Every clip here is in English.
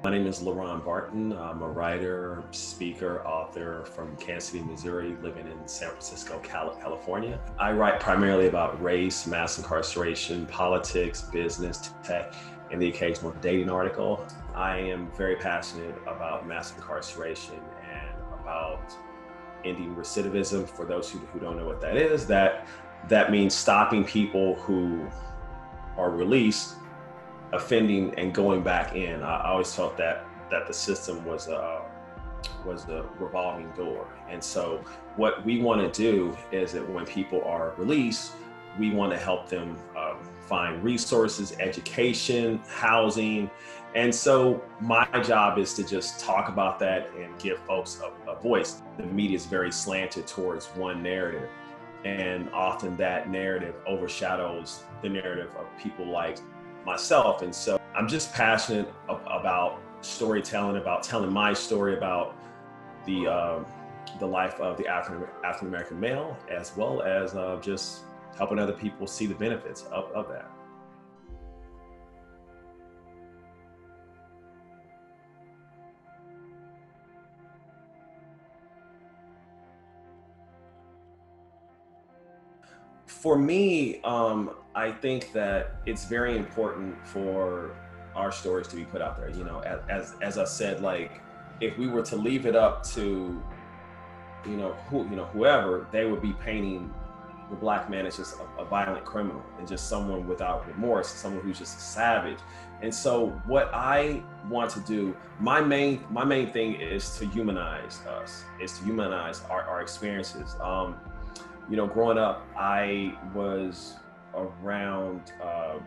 My name is Leron Barton. I'm a writer, speaker, author from Kansas City, Missouri, living in San Francisco, California. I write primarily about race, mass incarceration, politics, business, tech, and the occasional dating article. I am very passionate about mass incarceration and about ending recidivism. For those who don't know what that is, that means stopping people who are released offending and going back in. I always felt that the system was a revolving door. And so what we want to do is that when people are released, we want to help them find resources, education, housing. And so my job is to just talk about that and give folks a voice. The media is very slanted towards one narrative, and often that narrative overshadows the narrative of people like myself. And so I'm just passionate about storytelling, about telling my story about the life of the African American male, as well as just helping other people see the benefits of that. For me, I think that it's very important for our stories to be put out there. You know, as I said, like if we were to leave it up to, whoever, they would be painting the Black man as just a violent criminal and just someone without remorse, someone who's just a savage. And so what I want to do, my main thing is to humanize us, is to humanize our experiences. Growing up, I was around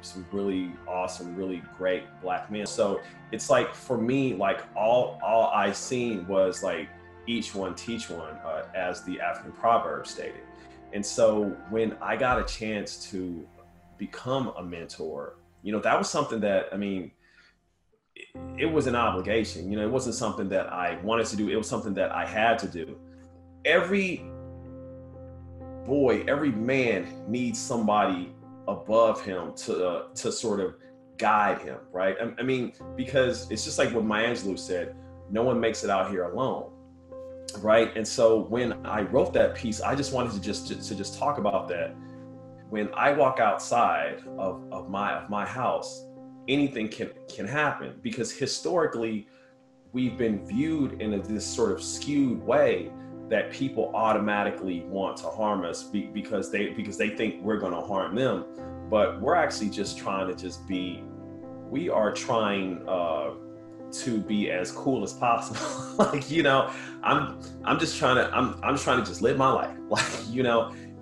some really awesome, really great Black men. So it's like, for me, like all I seen was like, each one teach one, as the African proverb stated. And so when I got a chance to become a mentor, that was something that, it was an obligation. It wasn't something that I wanted to do. It was something that I had to do. Every boy, every man needs somebody above him to sort of guide him, right? Because it's just like what Maya Angelou said, no one makes it out here alone, right? And so when I wrote that piece, I just wanted to just talk about that. When I walk outside of my house, anything can happen, because historically we've been viewed in this sort of skewed way that people automatically want to harm us because they think we're going to harm them. But we're actually just trying to we are trying to be as cool as possible. I'm just trying to just live my life,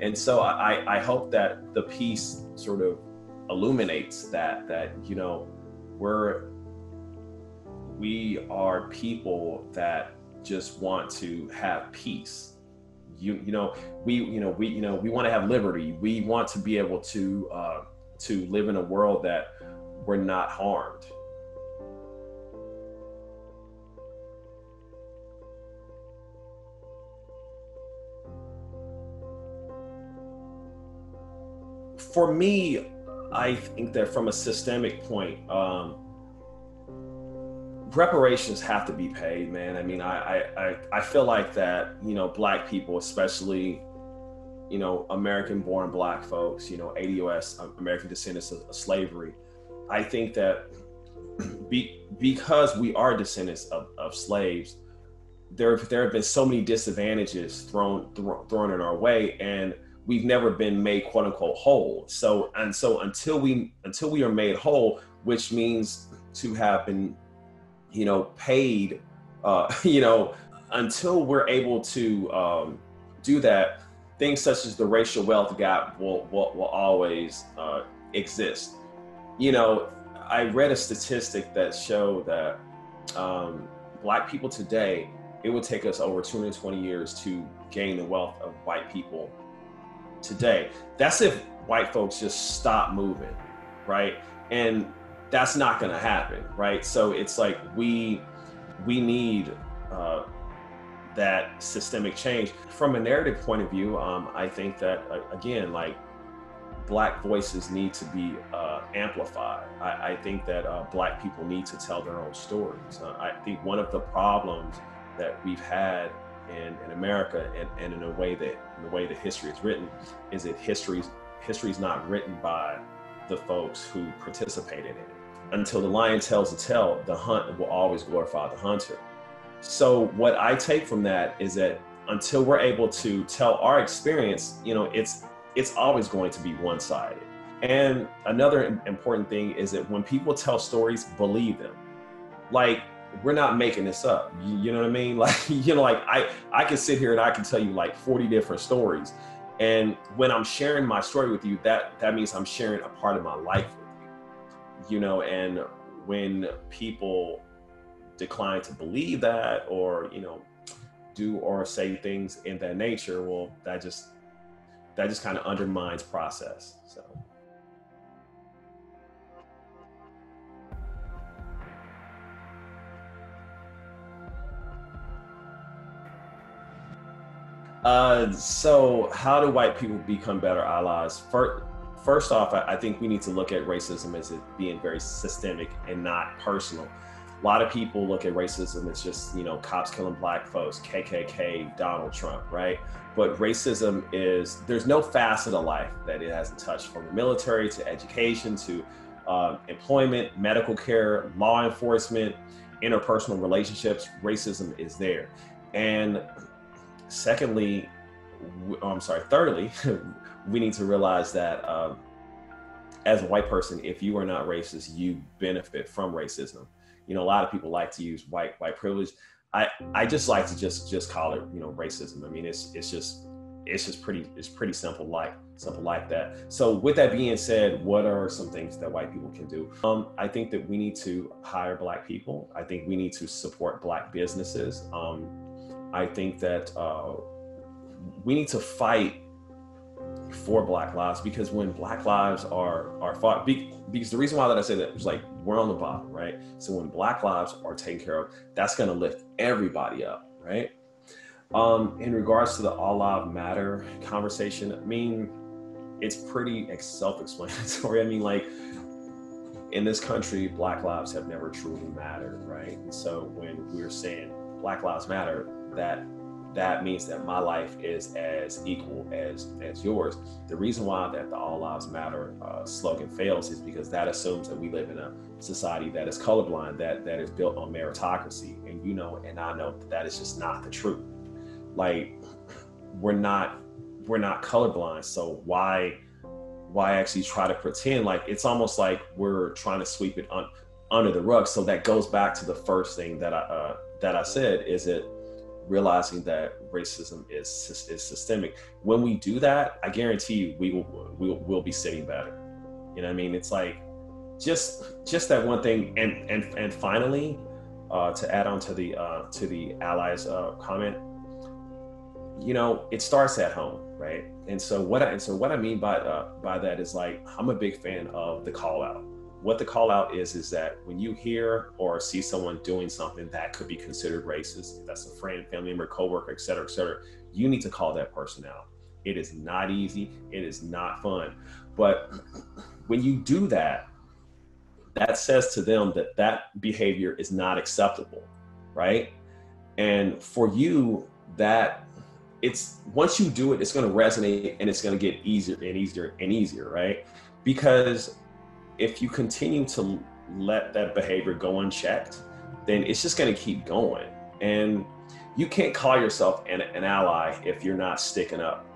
And so I hope that the piece sort of illuminates that we are people that just want to have peace. We want to have liberty. We want to be able to live in a world that we're not harmed. For me, I think that from a systemic point, reparations have to be paid, man. I feel like that, Black people, especially, American-born Black folks, ADOS, American descendants of slavery. I think that because we are descendants of slaves, there have been so many disadvantages thrown in our way, and we've never been made quote unquote whole. So until we are made whole, which means to have been paid, until we're able to do that, things such as the racial wealth gap will always exist. I read a statistic that showed that Black people today, it would take us over 220 years to gain the wealth of white people today. That's if white folks just stop moving, right? And that's not going to happen, right? So it's like we need that systemic change. From a narrative point of view, I think that again, like Black voices need to be amplified. I think that Black people need to tell their own stories. I think one of the problems that we've had in America, and in the way that history is written, is that history's not written by the folks who participated in it. Until the lion tells the tale, the hunt will always glorify the hunter. So what I take from that is that until we're able to tell our experience, it's always going to be one-sided. And another important thing is that when people tell stories, believe them. Like, we're not making this up. You know what I mean? Like, I can sit here and I can tell you like 40 different stories. And when I'm sharing my story with you, that means I'm sharing a part of my life with you, and when people decline to believe that, or, do or say things in that nature, well, that just kind of undermines process. So. So how do white people become better allies? First off, I think we need to look at racism as it being very systemic and not personal. A lot of people look at racism as just, cops killing Black folks, KKK, Donald Trump, right? But racism there's no facet of life that it hasn't touched, from the military to education to employment, medical care, law enforcement, interpersonal relationships. Racism is there. And thirdly, we need to realize that as a white person, if you are not racist, you benefit from racism. A lot of people like to use white privilege. I just like to just call it, racism. I mean, it's pretty simple like that. So with that being said, what are some things that white people can do? I think that we need to hire Black people. I think we need to support Black businesses. I think that we need to fight for Black lives, because when Black lives are fought, because the reason why that I say that is, like, we're on the bottom, right? So when Black lives are taken care of, that's going to lift everybody up, right? In regards to the all lives matter conversation, I mean, it's pretty self-explanatory. I mean, like, in this country, Black lives have never truly mattered, right? And so when we're saying Black lives matter, that means that my life is as equal as yours. The reason why that the All Lives Matter slogan fails is because that assumes that we live in a society that is colorblind, that is built on meritocracy. And and I know that is just not the truth. Like, we're not colorblind. So why actually try to pretend? Like, it's almost like we're trying to sweep it under the rug. So that goes back to the first thing that I said, is it realizing that racism is systemic. When we do that, I guarantee you we'll be sitting better. You know what I mean? It's like just that one thing. And finally, to add on to the allies comment, it starts at home, right? And so what I mean by that is, like, I'm a big fan of the call out. What the call out is that when you hear or see someone doing something that could be considered racist, if that's a friend, family member, coworker, et cetera, you need to call that person out. It is not easy. It is not fun. But when you do that, that says to them that behavior is not acceptable, right? And for you, once you do it, it's going to resonate, and it's going to get easier and easier and easier, right? Because if you continue to let that behavior go unchecked, then it's just going to keep going. And you can't call yourself an ally if you're not sticking up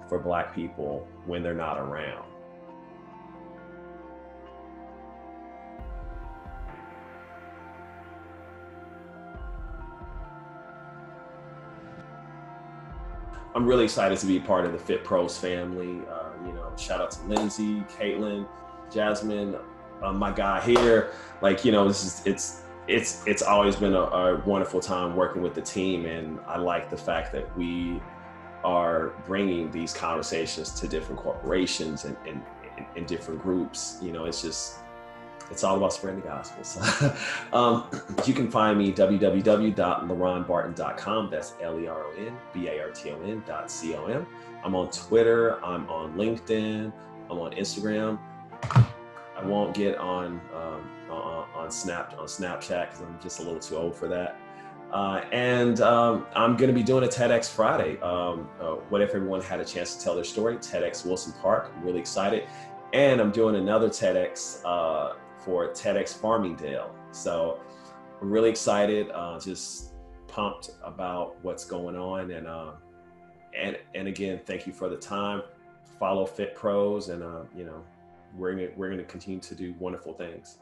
for Black people when they're not around. I'm really excited to be a part of the FitPros family. Shout out to Lindsay, Caitlin, Jasmine, my guy here. Like, it's always been a wonderful time working with the team, and I like the fact that we are bringing these conversations to different corporations and different groups. It's all about spreading the gospel. So, you can find me www.leronbarton.com. That's LeronBarton.com. I'm on Twitter. I'm on LinkedIn. I'm on Instagram. I won't get on Snapchat because I'm just a little too old for that. And I'm going to be doing a TEDx Friday. What if everyone had a chance to tell their story? TEDx Wilson Park. I'm really excited. And I'm doing another TEDx for TEDx Farmingdale. So I'm really excited, just pumped about what's going on. And again, thank you for the time. Follow FitPros, and we're gonna continue to do wonderful things.